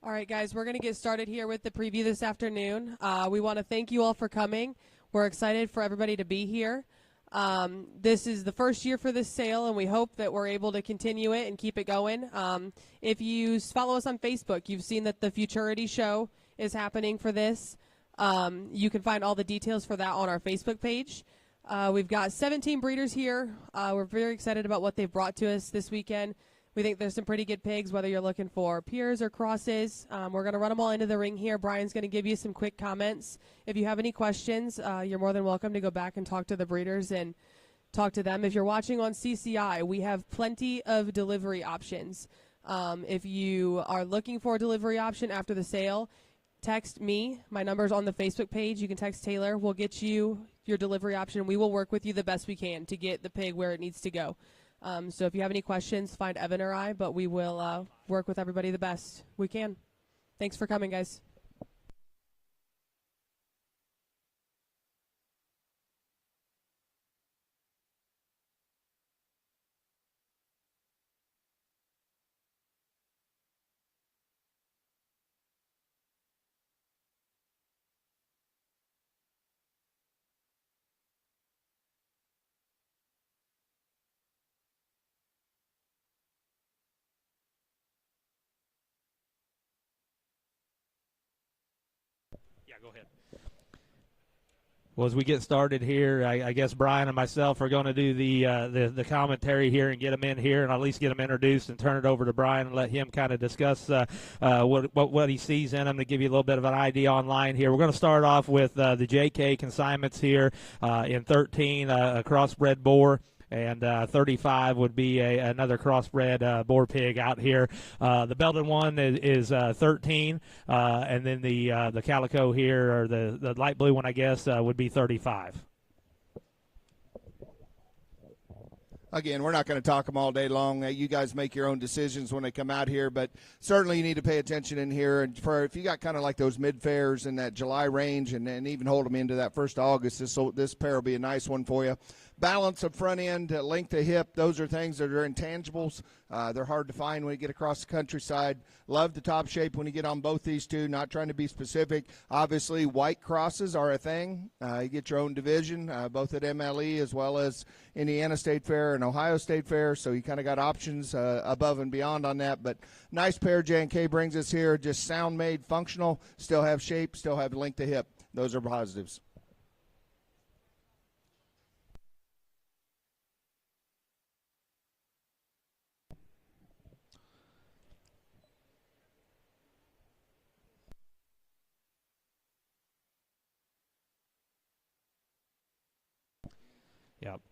All right, guys, we're going to get started here with the preview this afternoon. We want to thank you all for coming. We're excited for everybody to be here. This is the first year for this sale, and we hope that we're able to continue it and keep it going. If you follow us on Facebook, you've seen that the Futurity show is happening for this. You can find all the details for that on our Facebook page. We've got 17 breeders here. We're very excited about what they've brought to us this weekend. We think there's some pretty good pigs, whether you're looking for peers or crosses. We're going to run them all into the ring here. Brian's going to give you some quick comments. If you have any questions, you're more than welcome to go back and talk to the breeders and talk to them. If you're watching on CCI, we have plenty of delivery options. If you are looking for a delivery option after the sale, text me. My number's on the Facebook page. You can text Taylor. We'll get you your delivery option. We will work with you the best we can to get the pig where it needs to go. So if you have any questions, find Evan or I, but we will work with everybody the best we can. Thanks for coming, guys. Yeah, go ahead. Well, as we get started here, I guess Brian and myself are going to do the commentary here and get them in here, and at least get them introduced and turn it over to Brian and let him kind of discuss what he sees in them to give you a little bit of an idea online here. We're going to start off with the JK consignments here in 13, a crossbred boar. And 35 would be another crossbred boar pig out here. The belted one is 13, and then the calico here, or the light blue one, I guess, would be 35. Again, we're not going to talk them all day long. You guys make your own decisions when they come out here, but certainly you need to pay attention in here. And if you got kind of like those mid-fairs in that July range and even hold them into that 1st of August, this pair will be a nice one for you. Balance of front end, length of hip, those are things that are intangibles. They're hard to find when you get across the countryside. Love the top shape when you get on both these two, not trying to be specific. Obviously, white crosses are a thing. You get your own division, both at MLE as well as Indiana State Fair and Ohio State Fair, so you kind of got options above and beyond on that. But nice pair J&K brings us here, just sound made, functional, still have shape, still have length of hip. Those are positives. Yep.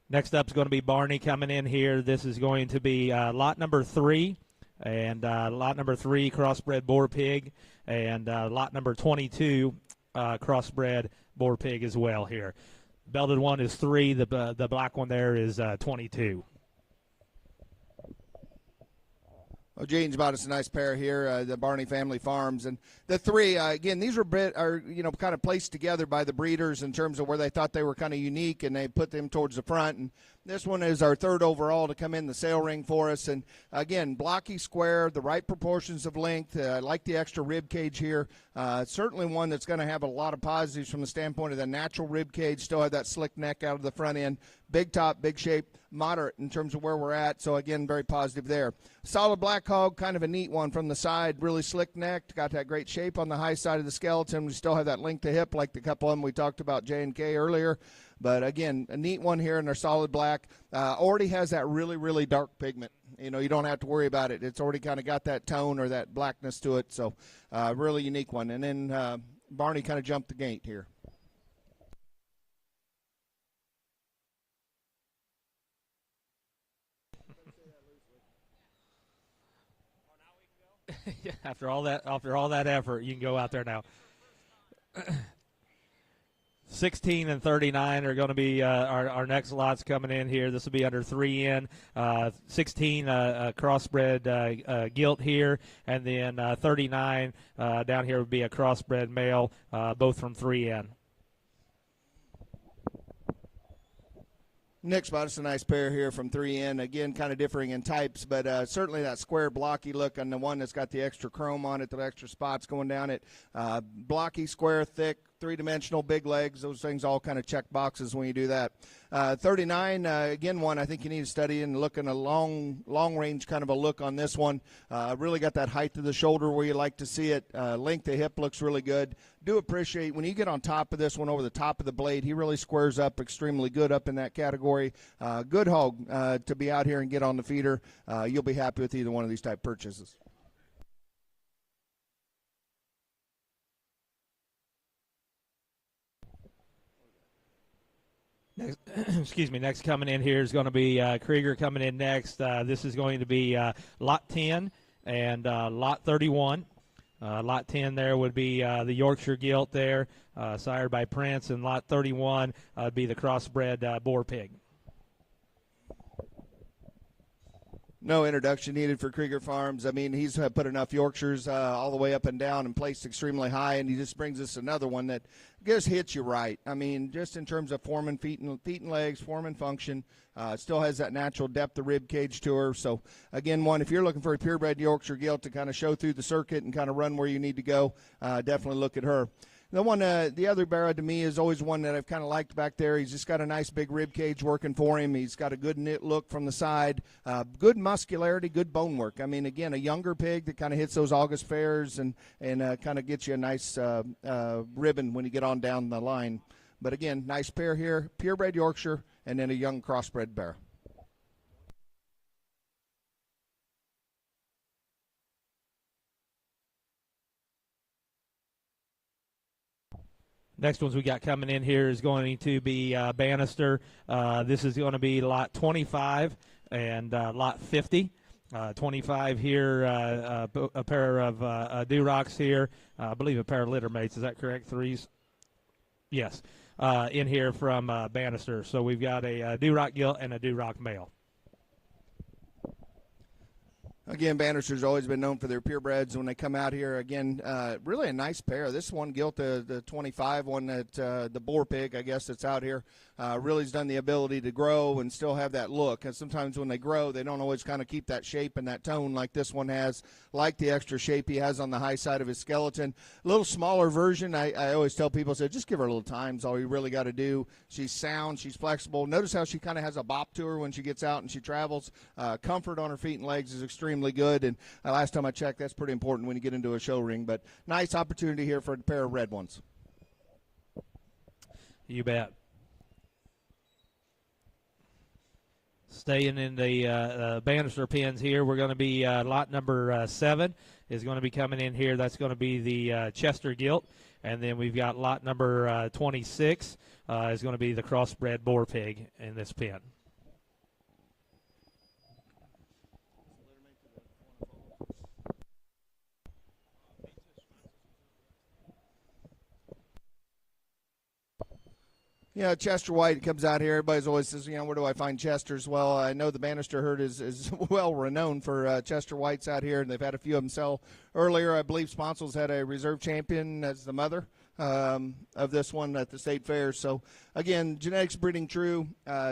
Next up is going to be Barney coming in here. This is going to be lot number 3, and lot number 3 crossbred boar pig, and lot number 22 crossbred boar pig as well here. Belted one is 3. The black one there is 22. Well, Gene's bought us a nice pair here, the Barney Family Farms, and the 3. Again, these are kind of placed together by the breeders in terms of where they thought they were kind of unique, and they put them towards the front. And this one is our 3rd overall to come in the sale ring for us. And again, blocky, square, the right proportions of length. I like the extra rib cage here. Certainly one that's going to have a lot of positives from the standpoint of the natural rib cage. Still have that slick neck out of the front end. Big top, big shape, moderate in terms of where we're at. So, again, very positive there. Solid black hog, kind of a neat one from the side. Really slick necked. Got that great shape on the high side of the skeleton. We still have that length to hip like the couple of them we talked about, J&K, earlier. But, again, a neat one here in their solid black. Already has that really, really dark pigment. You know, you don't have to worry about it. It's already kind of got that tone or that blackness to it. So, really unique one. And then Barney kind of jumped the gate here. Yeah, after all that effort, you can go out there now. 16 and 39 are going to be our next lots coming in here. This will be under 3N. 16 crossbred gilt here, and then 39 down here would be a crossbred male, both from 3N. Nick spotted us a nice pair here from 3N. Again, kind of differing in types, but certainly that square blocky look on the one that's got the extra chrome on it, the extra spots going down it. Blocky, square, thick, three-dimensional, big legs. Those things all kind of check boxes when you do that. 39, again, one I think you need to study and look in a long range kind of a look on this one. Really got that height to the shoulder where you like to see it. Length of hip looks really good. Do appreciate when you get on top of this one, over the top of the blade, he really squares up extremely good up in that category. Good hog to be out here and get on the feeder. You'll be happy with either one of these type purchases. Next, excuse me. Next coming in here is going to be Krieger coming in next. This is going to be lot 10 and lot 31. Lot 10 there would be the Yorkshire Gilt there, sired by Prince, and lot 31 would be the crossbred boar pig. No introduction needed for Krieger Farms. I mean, he's put enough Yorkshires all the way up and down and placed extremely high, and he just brings us another one that just hits you right. I mean, just in terms of form and feet and legs, form and function, still has that natural depth of rib cage to her. So, again, one, if you're looking for a purebred Yorkshire Gilt to kind of show through the circuit and kind of run where you need to go, definitely look at her. The one, the other barrow to me is always one that I've kind of liked back there. He's just got a nice big rib cage working for him. He's got a good knit look from the side, good muscularity, good bone work. I mean, again, a younger pig that kind of hits those August fairs and kind of gets you a nice ribbon when you get on down the line. But again, nice pair here, purebred Yorkshire, and then a young crossbred barrow. Next ones we got coming in here is going to be Banister. This is going to be lot 25 and lot 50. 25 here, a pair of Durocs here. I believe a pair of litter mates. Is that correct? Threes? Yes. In here from Banister. So we've got a Duroc Gilt and a Duroc male. Again, Banister's always been known for their purebreds when they come out here. Again, really a nice pair. This one, Gilt, the 25, one that the boar pig, I guess, that's out here, really has done the ability to grow and still have that look. And sometimes when they grow, they don't always kind of keep that shape and that tone like this one has, like the extra shape he has on the high side of his skeleton. A little smaller version. I always tell people, just give her a little time is all you really got to do. She's sound. She's flexible. Notice how she kind of has a bop to her when she gets out and she travels. Comfort on her feet and legs is extremely good, and last time I checked, that's pretty important when you get into a show ring. But nice opportunity here for a pair of red ones. You bet. Staying in the Banister pins here, we're going to be lot number 7 is going to be coming in here. That's going to be the Chester Gilt, and then we've got lot number 26 is going to be the crossbred boar pig in this pin. Yeah, Chester White comes out here. Everybody's always says, where do I find Chesters? Well, I know the Banister herd is well renowned for Chester Whites out here, and they've had a few of them sell earlier. I believe Sponsors had a reserve champion as the mother of this one at the state fair. So, again, genetics breeding true.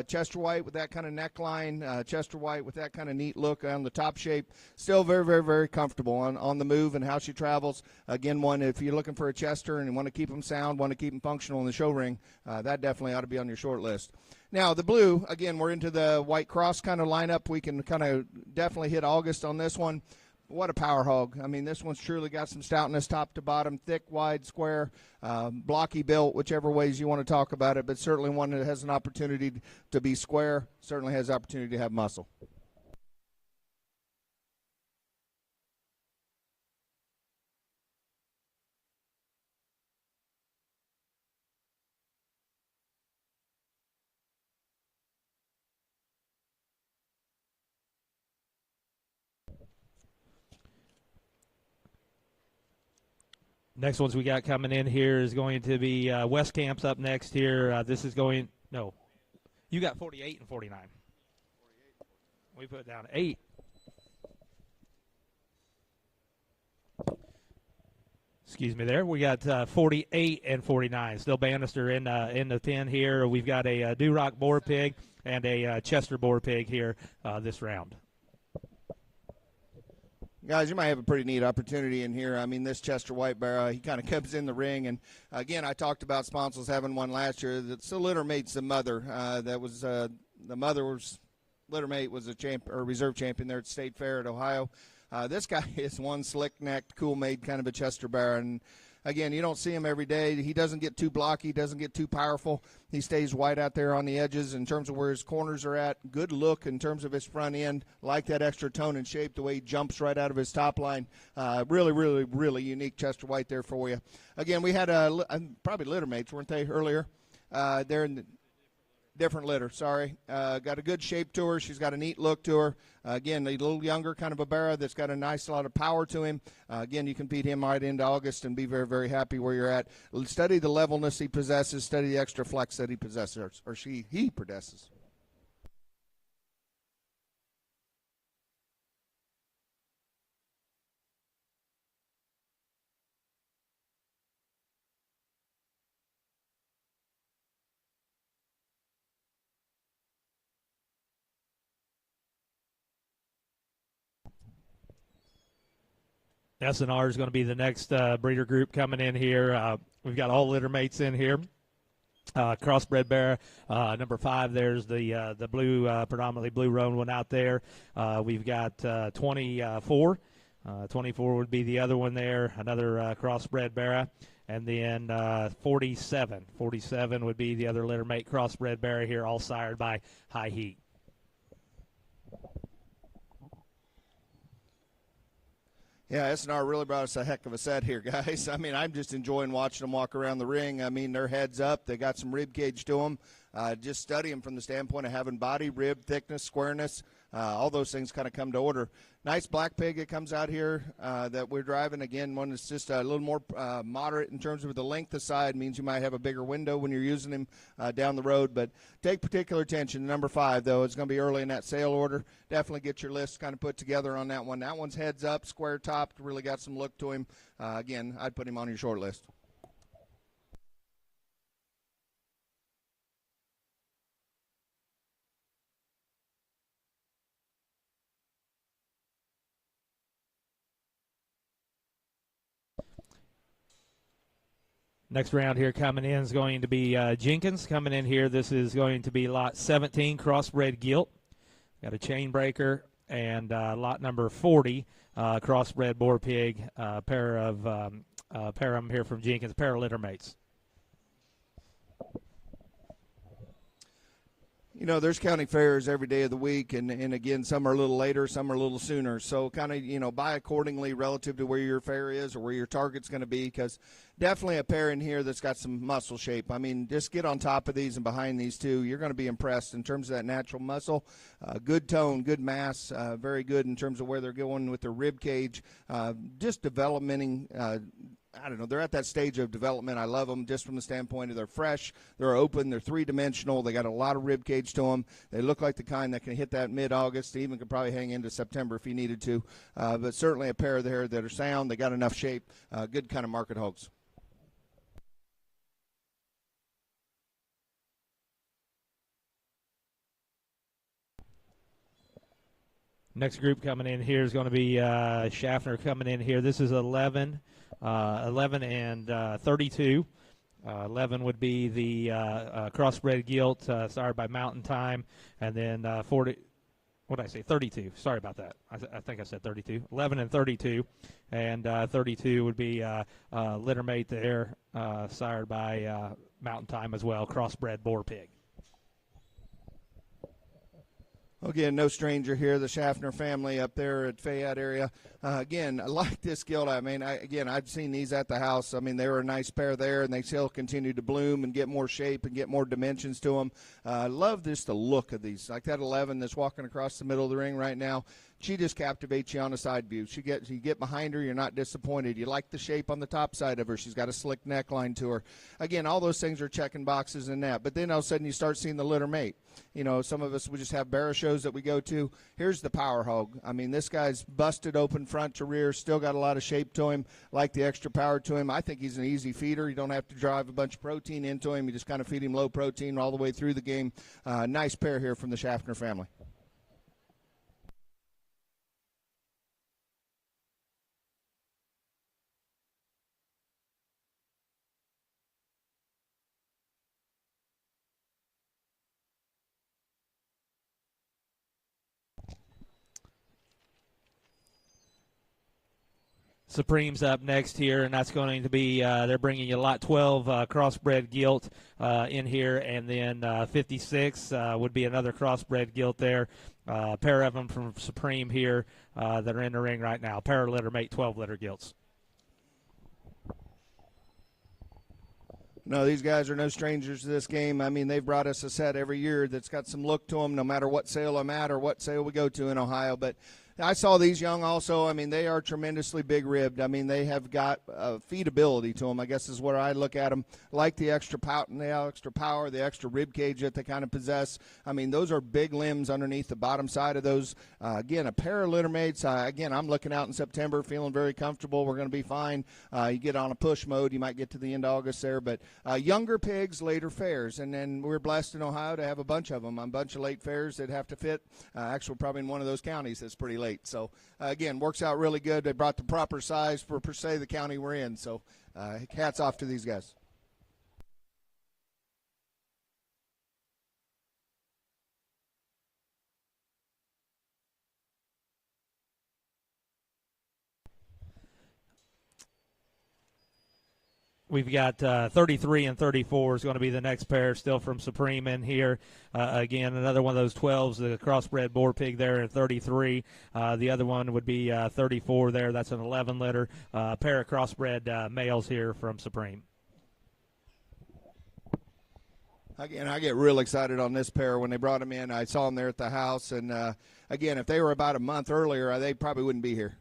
Chester White with that kind of neckline, Chester White with that kind of neat look on the top shape. Still very, very, very comfortable on the move and how she travels. Again, one, if you're looking for a Chester and you want to keep them sound, want to keep them functional in the show ring, that definitely ought to be on your short list. Now, the blue, again, we're into the white cross kind of lineup. We can kind of definitely hit August on this one. What a power hog. I mean, this one's truly got some stoutness top to bottom, thick, wide, square, blocky built, whichever ways you want to talk about it, but certainly one that has an opportunity to be square, certainly has opportunity to have muscle. Next ones we got coming in here is going to be West Camp's up next here. This is going – no. You got 48 and 49. We put down 8. Excuse me there. We got 48 and 49. Still Banister in the pen here. We've got a Duroc Boar Pig and a Chester Boar Pig here this round. Guys, you might have a pretty neat opportunity in here. I mean, this Chester White Bear, he kind of comes in the ring. And, again, I talked about Sponsors having one last year. That's the litter mate's the mother. That was the mother was litter mate was a reserve champion there at State Fair at Ohio. This guy is one slick-necked, cool-made kind of a Chester Bear. And, again, you don't see him every day. He doesn't get too blocky, doesn't get too powerful. He stays white out there on the edges in terms of where his corners are at. Good look in terms of his front end. Like that extra tone and shape, the way he jumps right out of his top line. Really, really, really unique Chester White there for you. Again, we had probably litter mates, weren't they, earlier? They're in the different litter, sorry. Got a good shape to her. She's got a neat look to her. Again, a little younger kind of a barra that's got a nice lot of power to him. Again, you can beat him right into August and be very, very happy where you're at. Study the levelness he possesses. Study the extra flex that he possesses, or he possesses. S&R is going to be the next breeder group coming in here. We've got all litter mates in here. Crossbred bear, number 5. There's the blue, predominantly blue roan one out there. We've got 24. 24 would be the other one there, another crossbred bear. And then 47. 47 would be the other litter mate crossbred bear here, all sired by High Heat. Yeah, S&R really brought us a heck of a set here, guys. I mean, I'm just enjoying watching them walk around the ring. I mean, their heads up. They got some rib cage to them. Just study them from the standpoint of having body, rib, thickness, squareness. All those things kind of come to order. Nice black pig that comes out here that we're driving. Again, one that's just a little more moderate in terms of the length of side. Means you might have a bigger window when you're using him down the road. But take particular attention. Number 5, though, it's going to be early in that sale order. Definitely get your list kind of put together on that one. That one's heads up, square topped, really got some look to him. Again, I'd put him on your short list. Next round here coming in is going to be Jenkins coming in here. This is going to be lot 17, crossbred gilt. Got a chain breaker, and lot number 40, crossbred boar pig, pair of them here from Jenkins, pair of litter mates. You know, there's county fairs every day of the week, and again, some are a little later, some are a little sooner. So kind of, buy accordingly relative to where your fair is or where your target's going to be, because definitely a pair in here that's got some muscle shape. I mean, just get on top of these and behind these two. You're going to be impressed in terms of that natural muscle. Good tone, good mass, very good in terms of where they're going with their rib cage. Just developmenting I don't know, they're at that stage of development. I love them just from the standpoint of they're fresh, they're open, they're three-dimensional, they got a lot of rib cage to them. They look like the kind that can hit that mid-August, even could probably hang into September if you needed to. But certainly a pair there that are sound, they got enough shape, good kind of market hogs. Next group coming in here is going to be Schaffner coming in here. This is 11 and 32. 11 would be the crossbred gilt, sired by Mountain Time, and then 40. What did I say? 32. Sorry about that. I think I said 32. 11 and 32, and 32 would be litter mate there, sired by Mountain Time as well, crossbred boar pig. Again, no stranger here, the Schaffner family up there at Fayette area. Again, I like this gilt. I mean, I've seen these at the house. I mean, they were a nice pair there, and they still continue to bloom and get more shape and get more dimensions to them. I love just the look of these. Like that 11 that's walking across the middle of the ring right now. she just captivates you on a side view. You get behind her, you're not disappointed. You like the shape on the top side of her. She's got a slick neckline to her. Again, all those things are checking boxes in that. But then all of a sudden you start seeing the litter mate. You know, some of us, we just have barrow shows that we go to. Here's the power hog. I mean, this guy's busted open front to rear, still got a lot of shape to him, like the extra power to him. I think he's an easy feeder. You don't have to drive a bunch of protein into him. You just kind of feed him low protein all the way through the game. Nice pair here from the Schaffner family. Supreme's up next here, and that's going to be they're bringing you lot 12 crossbred gilt in here, and then 56 would be another crossbred gilt there. A pair of them from Supreme here that are in the ring right now. Pair of litter mate 12 litter gilts. No, these guys are no strangers to this game. I mean, they've brought us a set every year that's got some look to them, no matter what sale I'm at or what sale we go to in Ohio. But I saw these young also. I mean, they are tremendously big-ribbed. I mean, they have got feedability to them, I guess is where I look at them. Like the extra pout and the extra power, the extra rib cage that they kind of possess. I mean, those are big limbs underneath the bottom side of those. Again, a pair of litter mates. Again, I'm looking out in September, feeling very comfortable. We're going to be fine. You get on a push mode, you might get to the end of August there. But younger pigs, later fairs. And then we're blessed in Ohio to have a bunch of them, a bunch of late fairs that have to fit. Actually, probably in one of those counties that's pretty late. So, again, works out really good. They brought the proper size for, per se, the county we're in. So, hats off to these guys. We've got 33 and 34 is going to be the next pair, still from Supreme in here. Again, another one of those 12s, the crossbred boar pig there at 33. The other one would be 34 there. That's an 11 litter. Pair of crossbred males here from Supreme. Again, I get real excited on this pair. When they brought them in, I saw them there at the house. And, again, if they were about a month earlier, they probably wouldn't be here.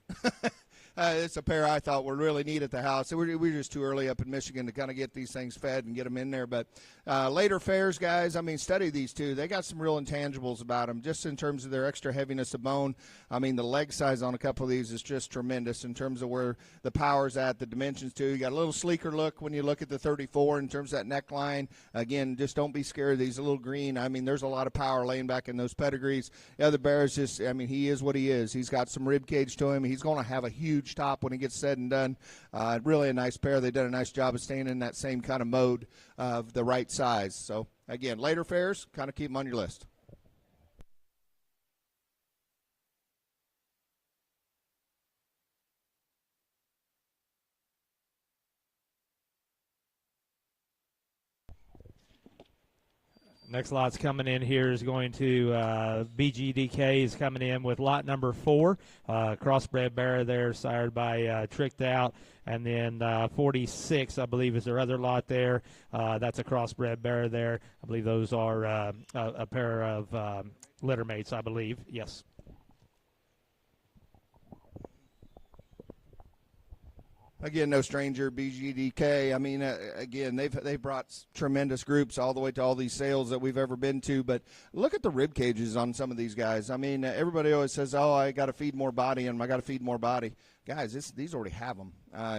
It's a pair I thought were really neat at the house. We're just too early up in Michigan to kind of get these things fed and get them in there. But later fairs, guys, I mean, study these two. They got some real intangibles about them, just in terms of their extra heaviness of bone. I mean, the leg size on a couple of these is just tremendous in terms of where the power's at, the dimensions, too. You got a little sleeker look when you look at the 34 in terms of that neckline. Again, just don't be scared. These a little green. I mean, there's a lot of power laying back in those pedigrees. The other bear is just, I mean, he is what he is. He's got some rib cage to him. He's going to have a huge top when he gets said and done. Really a nice pair. They've done a nice job of staying in that same kind of mode of the right size. So, again, later fairs, kind of keep them on your list. Next lot's coming in here is going to BGDK is coming in with lot number 4. Crossbred bear there, sired by Tricked Out. And then 46, I believe, is their other lot there. That's a crossbred bear there. I believe those are a pair of litter mates, I believe. Yes. Again, no stranger, BGDK. I mean, again, they've brought tremendous groups all the way to all these sales that we've ever been to. But look at the rib cages on some of these guys. I mean, everybody always says, "Oh, I got to feed more body, and I got to feed more body." Guys, these already have them.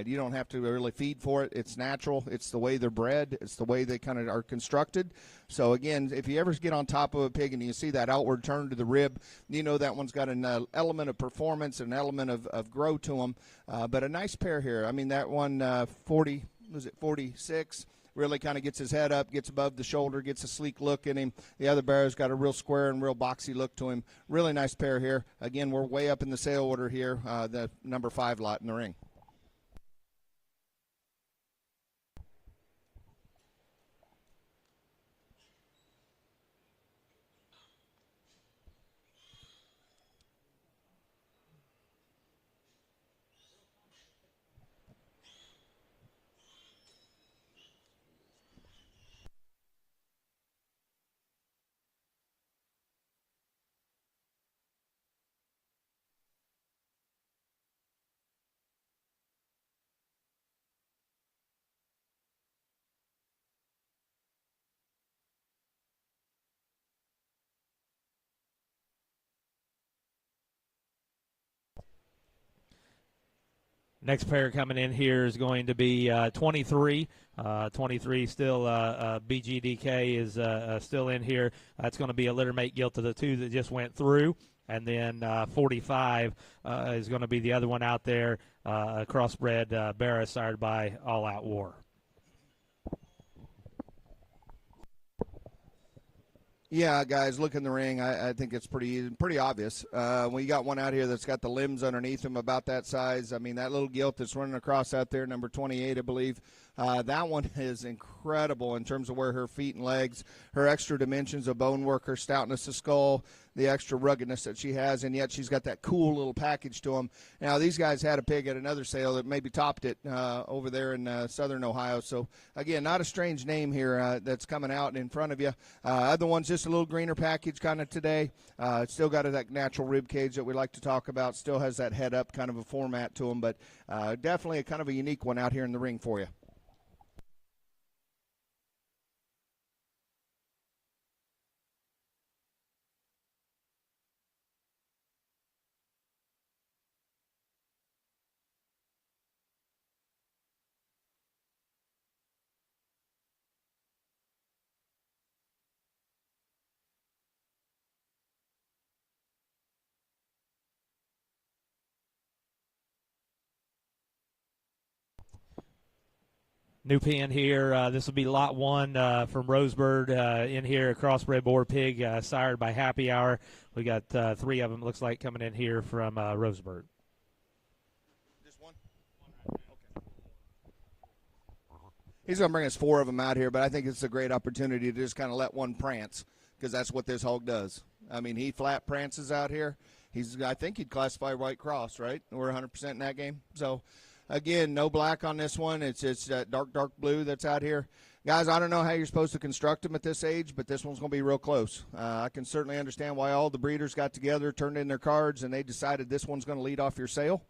You don't have to really feed for it. It's natural. It's the way they're bred. It's the way they kind of are constructed. So, again, if you ever get on top of a pig and you see that outward turn to the rib, you know that one's got an element of performance, an element of grow to them. But a nice pair here. I mean, that one, 46, really kind of gets his head up, gets above the shoulder, gets a sleek look in him. The other bear's got a real square and real boxy look to him. Really nice pair here. Again, we're way up in the sale order here, the number 5 lot in the ring. Next pair coming in here is going to be 23. 23 still, BGDK is still in here. That's going to be a littermate gilt to the two that just went through. And then 45 is going to be the other one out there, a crossbred Barra sired by All Out War. Yeah, guys, look in the ring. I think it's pretty obvious. When you got one out here that's got the limbs underneath him about that size, I mean, that little gilt that's running across out there, number 28, I believe, that one is incredible in terms of where her feet and legs, her extra dimensions of bone work, her stoutness of skull, the extra ruggedness that she has, and yet she's got that cool little package to them. Now, these guys had a pig at another sale that maybe topped it over there in southern Ohio. So, again, not a strange name here that's coming out in front of you. Other one's just a little greener package kind of today. It's still got that natural rib cage that we like to talk about. Still has that head up kind of a format to them, but definitely a kind of a unique one out here in the ring for you. New pen here. This will be lot one from Rosebird in here, a crossbred boar pig sired by Happy Hour. We got three of them, looks like, coming in here from Rosebird. Just one? Okay. He's going to bring us four of them out here, but I think it's a great opportunity to just kind of let one prance, because that's what this hog does. I mean, he flat prances out here. I think he'd classify White Cross, right? We're 100% in that game. So, again, no black on this one. It's that dark blue that's out here. Guys, I don't know how you're supposed to construct them at this age, but this one's going to be real close. I can certainly understand why all the breeders got together, turned in their cards, and they decided this one's going to lead off your sale.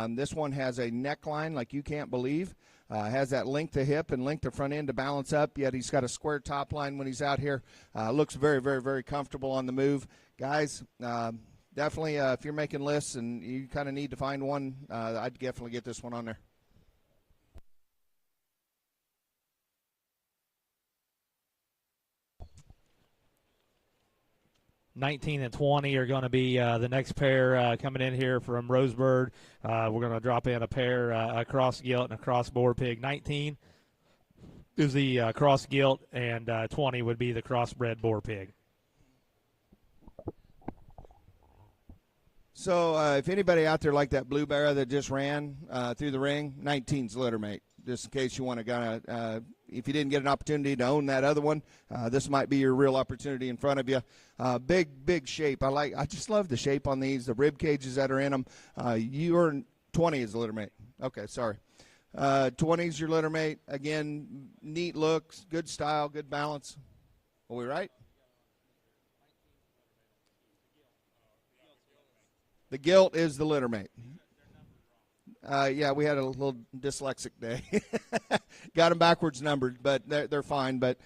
This one has a neckline like you can't believe. Has that length of hip and length of front end to balance up, yet he's got a square top line when he's out here. Looks very, very, very comfortable on the move. Guys, definitely, if you're making lists and you kind of need to find one, I'd definitely get this one on there. $19 and $20 are going to be the next pair coming in here from Rosebird. We're going to drop in a pair, a cross gilt and a cross boar pig. 19 is the cross gilt, and 20 would be the crossbred boar pig. So if anybody out there like that blue Barra that just ran through the ring, 19's littermate. Just in case you want to kind of, if you didn't get an opportunity to own that other one, this might be your real opportunity in front of you. Big shape. I just love the shape on these, the rib cages that are in them. Your 20 is the littermate. Okay, sorry. 20 is your littermate. Again, neat looks, good style, good balance. Are we right? The gilt is the littermate. Yeah, we had a little dyslexic day. Got them backwards numbered, but they're fine. But,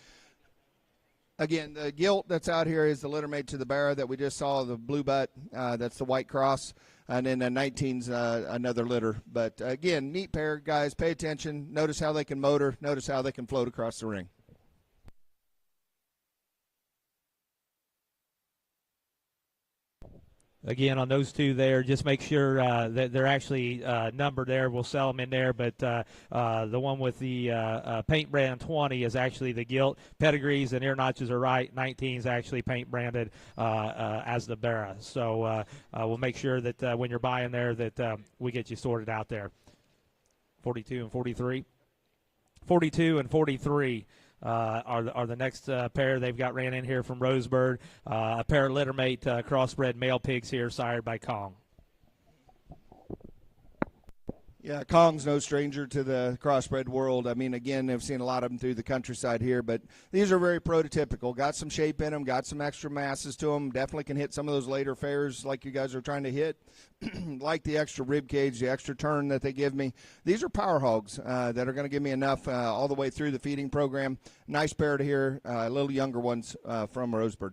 again, the gilt that's out here is the littermate to the Barra that we just saw, the blue butt. That's the White Cross. And then 19's another litter. But, again, neat pair, guys. Pay attention. Notice how they can motor. Notice how they can float across the ring. Again, on those two there, just make sure that they're actually numbered there. We'll sell them in there, but the one with the paint brand 20 is actually the gilt. Pedigrees and ear notches are right. 19 is actually paint branded as the Barra. So we'll make sure that when you're buying there that we get you sorted out there. 42 and 43. 42 and 43. Are the next pair they've got ran in here from Rosebird. A pair of littermate crossbred male pigs here sired by Kong. Yeah, Kong's no stranger to the crossbred world. I mean, again, I've seen a lot of them through the countryside here, but these are very prototypical. Got some shape in them, got some extra masses to them. Definitely can hit some of those later fares like you guys are trying to hit. Like the extra rib cage, the extra turn that they give me. These are power hogs that are going to give me enough all the way through the feeding program. Nice pair to here, little younger ones from Rosebird.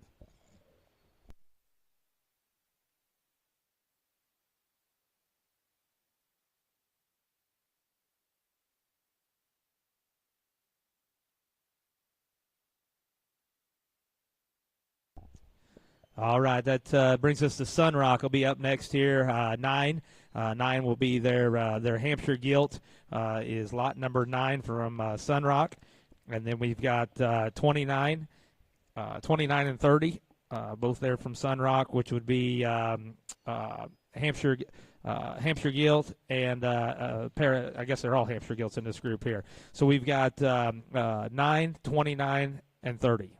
All right, that brings us to Sunrock. Will be up next here. 9 will be their Hampshire Gilt is lot number 9 from Sunrock, and then we've got 29 and 30, both there from Sunrock, which would be Hampshire Gilt and I guess they're all Hampshire Gilts in this group here. So we've got 9, 29, and 30.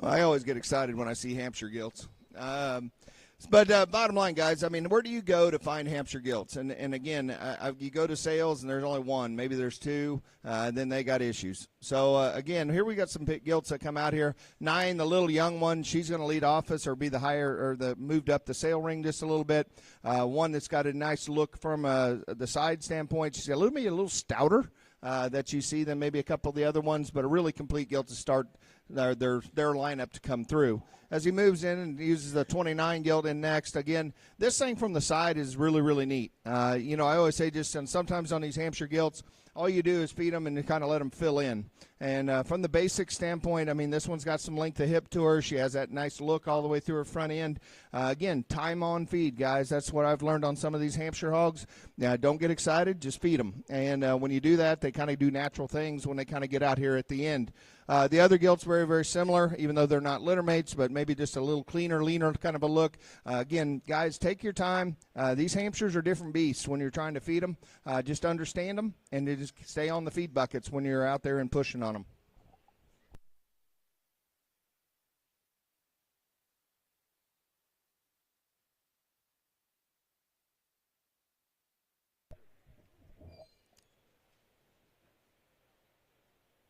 Well, I always get excited when I see Hampshire Gilts. But bottom line, guys, I mean, where do you go to find Hampshire Gilts? And again, you go to sales, and there's only one. Maybe there's two. Then they got issues. So, again, here we got some gilts that come out here. 9, the little young one, she's going to lead office or be the higher or the moved up the sale ring just a little bit. One that's got a nice look from the side standpoint. She's got a little stouter that you see than maybe a couple of the other ones, but a really complete gilt to start their lineup to come through. As he moves in and uses the 29 gilt in next, again, this thing from the side is really, really neat. I always say sometimes on these Hampshire gilts, all you do is feed them and kind of let them fill in. And from the basic standpoint, I mean, this one's got some length of hip to her. She has that nice look all the way through her front end. Again, time on feed, guys. That's what I've learned on some of these Hampshire hogs. Now, don't get excited. Just feed them. And when you do that, they kind of do natural things when they kind of get out here at the end. The other gilt's very, very similar, even though they're not litter mates, but maybe just a little cleaner, leaner kind of a look. Again, guys, take your time. These Hampshires are different beasts when you're trying to feed them. Just understand them and just stay on the feed buckets when you're out there and pushing on them.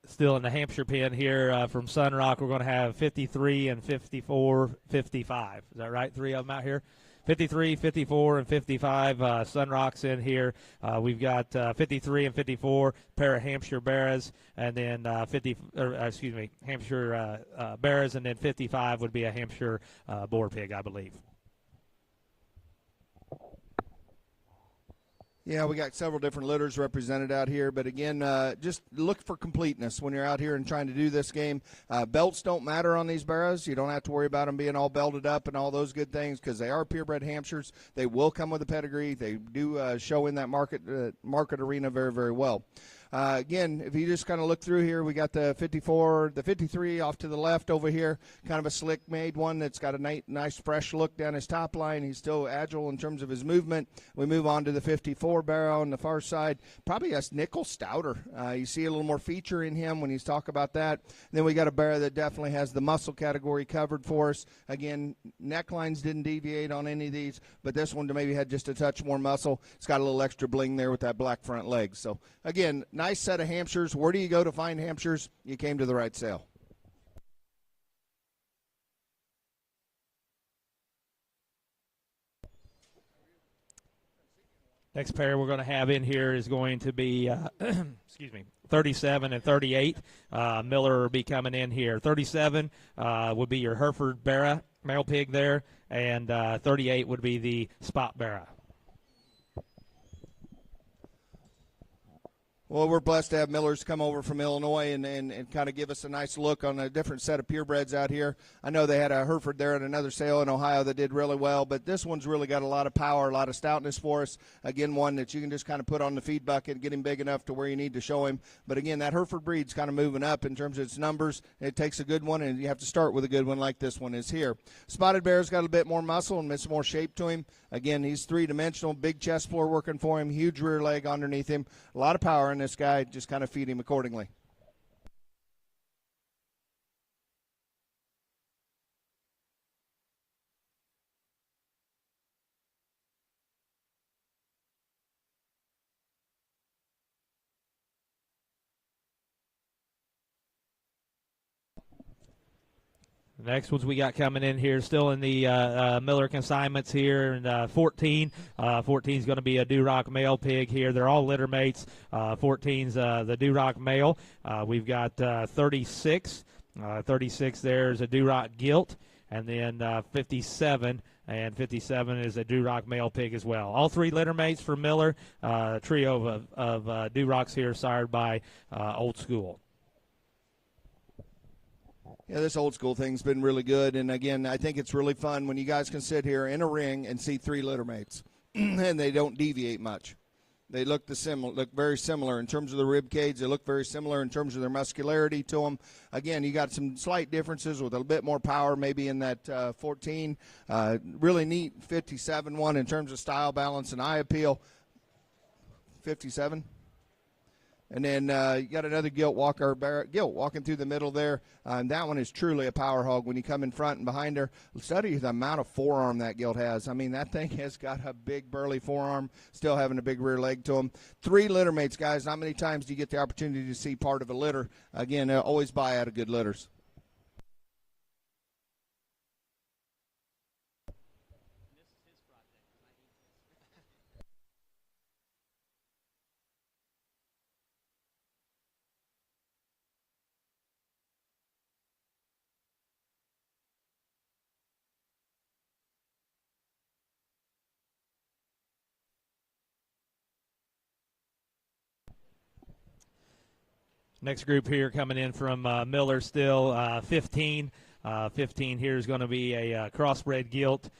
Still in the Hampshire pen here from Sunrock, we're going to have 53 and 54, 55. Is that right? 3 of them out here. 53, 54, and 55. Sunrock's in here. We've got 53 and 54, pair of Hampshire Barras, and then Hampshire Barras, and then 55 would be a Hampshire Boar Pig, I believe. Yeah, we got several different litters represented out here, but again, just look for completeness when you're out here and trying to do this game. Belts don't matter on these barrows. You don't have to worry about them being all belted up and all those good things because they are purebred Hampshires. They will come with a pedigree. They do show in that market arena very, very well. Again, if you just kind of look through here, we got the 54, the 53 off to the left over here, kind of a slick-made one that's got a nice, fresh look down his top line. He's still agile in terms of his movement. We move on to the 54 barrel on the far side, probably a nickel stouter. You see a little more feature in him when he's talk about that. Then we got a barrel that definitely has the muscle category covered for us. Again, necklines didn't deviate on any of these, but this one maybe had just a touch more muscle. It's got a little extra bling there with that black front leg. So, again, nice set of Hampshires. Where do you go to find Hampshires? You came to the right sale. Next pair we're going to have in here is going to be, 37 and 38. Miller will be coming in here. 37 would be your Hereford Barra male pig there, and 38 would be the Spot Barra. Well, we're blessed to have Millers come over from Illinois and kind of give us a nice look on a different set of purebreds out here. I know they had a Hereford there at another sale in Ohio that did really well, but this one's really got a lot of power, a lot of stoutness for us. Again, one that you can just kind of put on the feed bucket and get him big enough to where you need to show him. But, again, that Hereford breed's kind of moving up in terms of its numbers. It takes a good one, and you have to start with a good one like this one is here. Spotted Bear's got a bit more muscle and some more shape to him. Again, he's three-dimensional, big chest floor working for him, huge rear leg underneath him, a lot of power in this guy. Just kind of feed him accordingly. The next ones we got coming in here, still in the Miller consignments here, and 14. 14 is going to be a Duroc male pig here. They're all litter mates. 14's the Duroc male. We've got 36. 36 there is a Duroc gilt, and then 57. And 57 is a Duroc male pig as well. All three litter mates for Miller. Trio of Durocs here, sired by Old School. Yeah, this old school thing's been really good. And, again, I think it's really fun when you guys can sit here in a ring and see 3 litter mates, and they don't deviate much. They look very similar in terms of the rib cage. They look very similar in terms of their muscularity to them. Again, you got some slight differences with a bit more power maybe in that 14. Really neat 57 one in terms of style, balance, and eye appeal. 57. And then you got another gilt walking through the middle there. That one is truly a power hog when you come in front and behind her. Study the amount of forearm that gilt has. I mean, that thing has got a big, burly forearm, still having a big rear leg to him. 3 litter mates, guys. Not many times do you get the opportunity to see part of a litter. Again, always buy out of good litters. Next group here coming in from Miller still, 15. 15 here is going to be a crossbred gilt,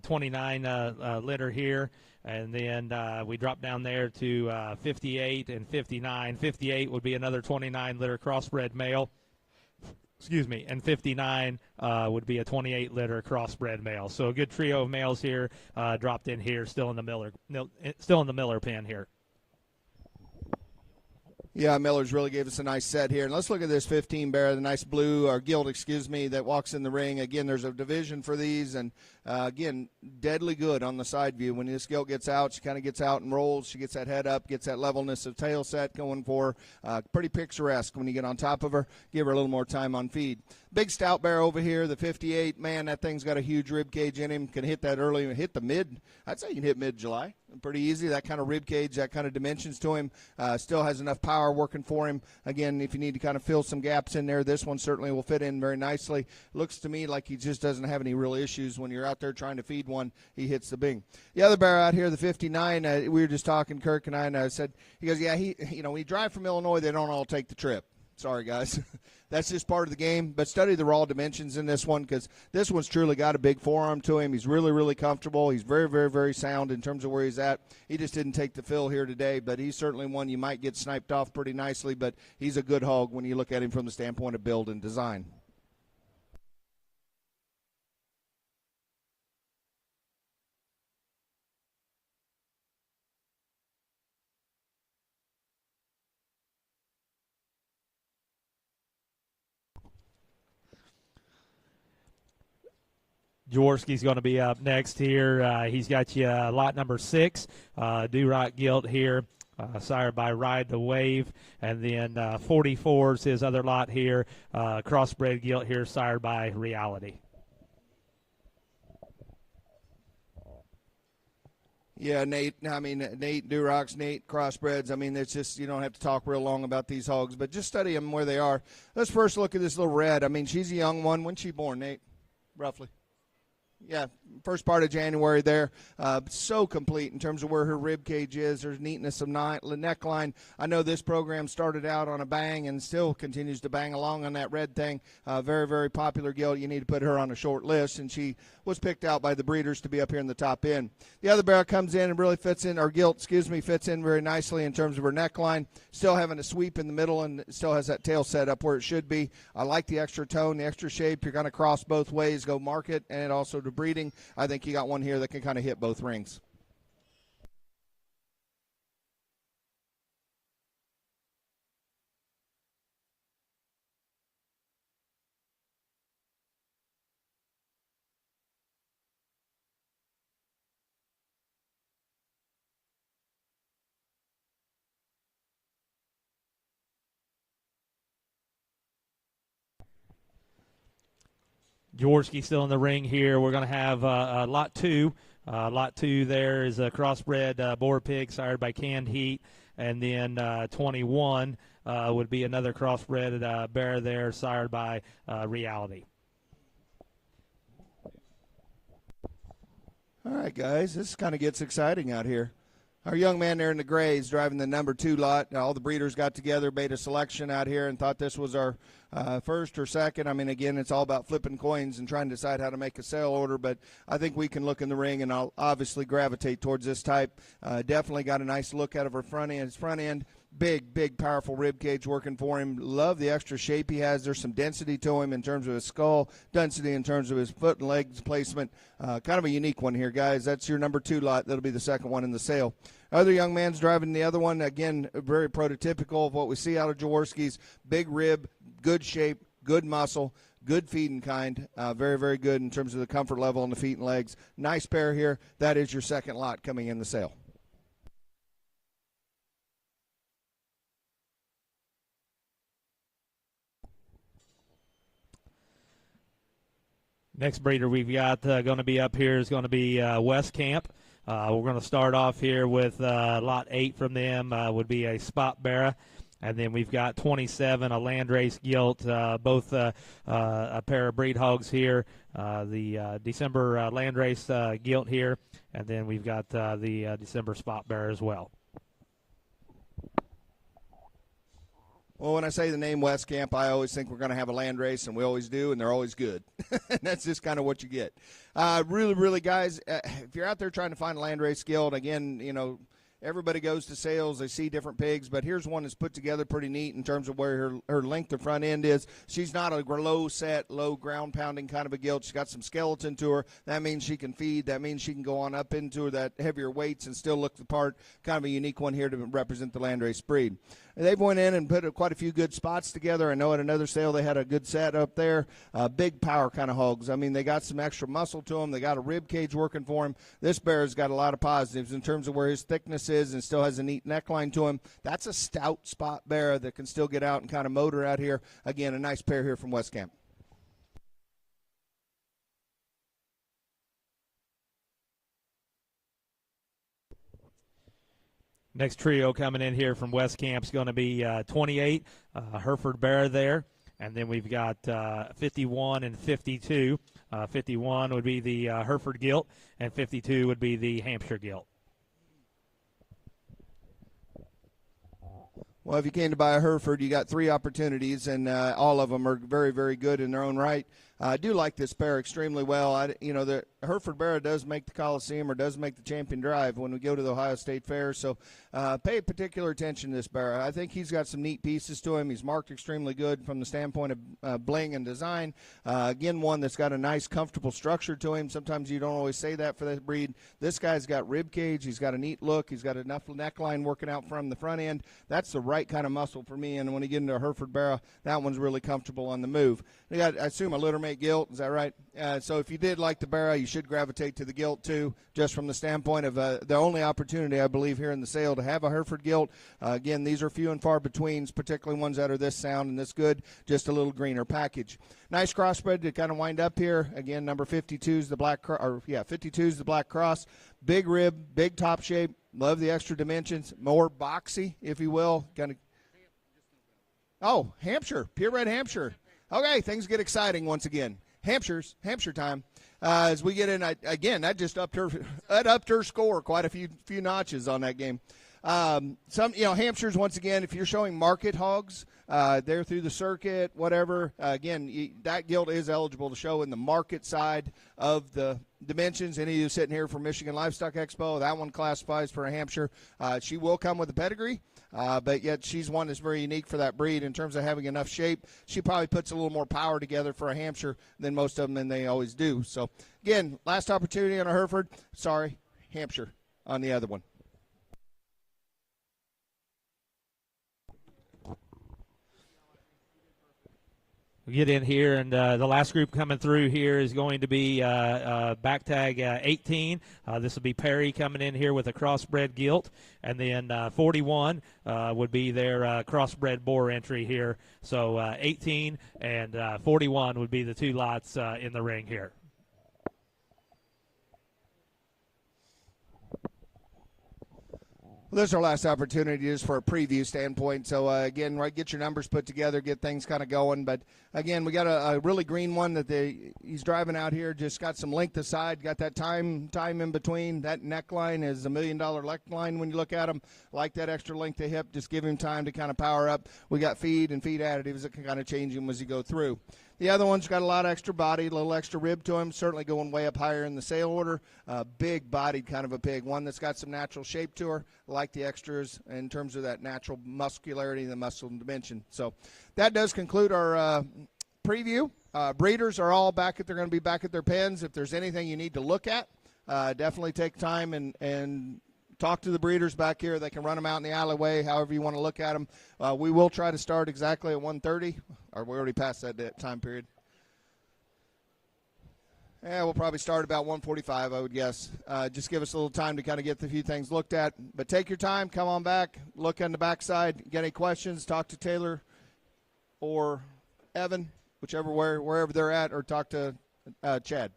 29 litter here. And then we drop down there to 58 and 59. 58 would be another 29 litter crossbred male. Excuse me, and 59 would be a 28 litter crossbred male. So a good trio of males here dropped in here, still in the Miller pen here. Yeah, Miller's really gave us a nice set here. And let's look at this 15 bear, the nice blue, or gilt, that walks in the ring. Again, there's a division for these. And, again, deadly good on the side view. When this gilt gets out, she kind of gets out and rolls. She gets that head up, gets that levelness of tail set going for her. Pretty picturesque when you get on top of her. Give her a little more time on feed. Big stout bear over here, the 58. Man, that thing's got a huge rib cage in him. Can hit that early, hit the mid. I'd say you can hit mid-July. Pretty easy, that kind of rib cage, that kind of dimensions to him. Still has enough power working for him. Again, if you need to kind of fill some gaps in there, this one certainly will fit in very nicely. Looks to me like he just doesn't have any real issues when you're out there trying to feed one. He hits the bing. The other bear out here, the 59, we were just talking, Kirk and I said, he goes, yeah, when you drive from Illinois, they don't all take the trip. Sorry, guys. That's just part of the game. But study the raw dimensions in this one, because this one's truly got a big forearm to him. He's really, really comfortable. He's very, very, very sound in terms of where he's at. He just didn't take the fill here today, but he's certainly one you might get sniped off pretty nicely, but he's a good hog when you look at him from the standpoint of build and design. Jaworski's going to be up next here. He's got you lot number 6, Durock Gilt here, sired by Ride the Wave. And then 44 is his other lot here, crossbred Gilt here, sired by Reality. Yeah, Nate, Durocs, Nate, crossbreds. I mean, it's just, you don't have to talk real long about these hogs, but just study them where they are. Let's first look at this little red. I mean, she's a young one. When's she born, Nate, roughly? Yeah, first part of January there. So complete in terms of where her rib cage is, her neatness of neckline. I know this program started out on a bang and still continues to bang along on that red thing. Very, very popular gilt. You need to put her on a short list, and she was picked out by the breeders to be up here in the top end. The other barrel comes in and really fits in, or gilt, fits in very nicely in terms of her neckline. Still having a sweep in the middle and still has that tail set up where it should be. I like the extra tone, the extra shape. You're going to cross both ways, go market and also to breeding. I think you got one here that can kind of hit both rings. Jaworski still in the ring here. We're going to have lot 2. Lot 2 there is a crossbred boar pig sired by Canned Heat. And then 21 would be another crossbred bear there sired by Reality. All right, guys, this kind of gets exciting out here. Our young man there in the gray is driving the number 2 lot. All the breeders got together, made a selection out here, and thought this was our first or second. I mean, again, it's all about flipping coins and trying to decide how to make a sale order, but I think we can look in the ring, and I'll obviously gravitate towards this type. Definitely got a nice look out of her front end. His front end, big, powerful rib cage working for him. Love the extra shape he has. There's some density to him in terms of his skull, density in terms of his foot and legs placement. Kind of a unique one here, guys. That's your number 2 lot. That'll be the second one in the sale. Other young man's driving the other one. Again, very prototypical of what we see out of Jaworski's. Big rib, good shape, good muscle, good feeding kind. Very, very good in terms of the comfort level on the feet and legs. Nice pair here. That is your second lot coming in the sale. Next breeder we've got going to be up here is going to be West Camp. We're going to start off here with lot 8 from them would be a Spot Barra. And then we've got 27, a Landrace Gilt, both a pair of breed hogs here. The December Landrace Gilt here. And then we've got the December Spot Barra as well. Well, when I say the name West Camp, I always think we're going to have a land race, and we always do, and they're always good. And that's just kind of what you get. Really, guys, if you're out there trying to find a land race guild, again, you know, everybody goes to sales. They see different pigs, but here's one that's put together pretty neat in terms of where her length of front end is. She's not a low set, low ground pounding kind of a gilt. She's got some skeleton to her. That means she can feed. That means she can go on up into that heavier weights and still look the part. Kind of a unique one here to represent the landrace breed. They've went in and put quite a few good spots together. I know at another sale they had a good set up there. Big power kind of hogs. I mean, they got some extra muscle to them. They got a rib cage working for him. This bear's got a lot of positives in terms of where his thickness is and still has a neat neckline to him. That's a stout Spot bear that can still get out and kind of motor out here. Again, a nice pair here from West Camp. Next trio coming in here from West Camp is going to be 28, Hereford Bear there. And then we've got 51 and 52. 51 would be the Hereford Gilt, and 52 would be the Hampshire Gilt. Well, if you came to buy a Hereford, you got 3 opportunities, and all of them are very, very good in their own right. I do like this pair extremely well. The Hereford Bear does make the Coliseum or does make the Champion Drive when we go to the Ohio State Fair, so pay particular attention to this bear. I think he's got some neat pieces to him. He's marked extremely good from the standpoint of bling and design. Again, one that's got a nice, comfortable structure to him. Sometimes you don't always say that for that breed. This guy's got rib cage. He's got a neat look. He's got enough neckline working out from the front end. That's the right kind of muscle for me, and when you get into a Hereford Bear, that one's really comfortable on the move. They got, I assume, a littermate gilt. Is that right? So if you did like the Bear, you should gravitate to the gilt too, just from the standpoint of the only opportunity, I believe, here in the sale to have a Hereford gilt. Again, these are few and far between, particularly ones that are this sound and this good, just a little greener package. Nice crossbred to kind of wind up here. Again, number 52 is the black, 52 is the black cross. Big rib, big top shape. Love the extra dimensions. More boxy, if you will. Oh, Hampshire, purebred Hampshire. Okay, things get exciting once again. Hampshire time. As we get in, again, that just upped her score quite a few notches on that game. Hampshires, once again, if you're showing market hogs, they're through the circuit, whatever. Again, that gilt is eligible to show in the market side of the dimensions. Any of you sitting here from Michigan Livestock Expo, that one classifies for a Hampshire. She will come with a pedigree, but yet she's one that's very unique for that breed in terms of having enough shape. She probably puts a little more power together for a Hampshire than most of them, and they always do. So, again, last opportunity on a Hereford. Sorry, Hampshire on the other one. We get in here, and the last group coming through here is going to be back tag 18. This will be Perry coming in here with a crossbred gilt, and then 41 would be their crossbred boar entry here. So 18 and 41 would be the 2 lots in the ring here. Well, this is our last opportunity just for a preview standpoint. So, again, right, get your numbers put together, get things kind of going. But, again, we got a really green one that he's driving out here, just got some length aside, got that time in between. That neckline is $1 million neckline when you look at him. Like that extra length of hip, just give him time to kind of power up. We got feed and feed additives that can kind of change him as you go through. The other one's got a lot of extra body, a little extra rib to him, certainly going way up higher in the sale order. Big-bodied kind of a pig, one that's got some natural shape to her, like the extras in terms of that natural muscularity and the muscle dimension. So that does conclude our preview. Breeders are all back they're going to be back at their pens. If there's anything you need to look at, definitely take time and talk to the breeders back here. They can run them out in the alleyway, however you want to look at them. We will try to start exactly at 1:30, or we already passed that time period. Yeah, we'll probably start about 1:45, I would guess. Just give us a little time to kind of get a few things looked at. But take your time, come on back, look on the backside. Get any questions, talk to Taylor or Evan, wherever they're at, or talk to Chad.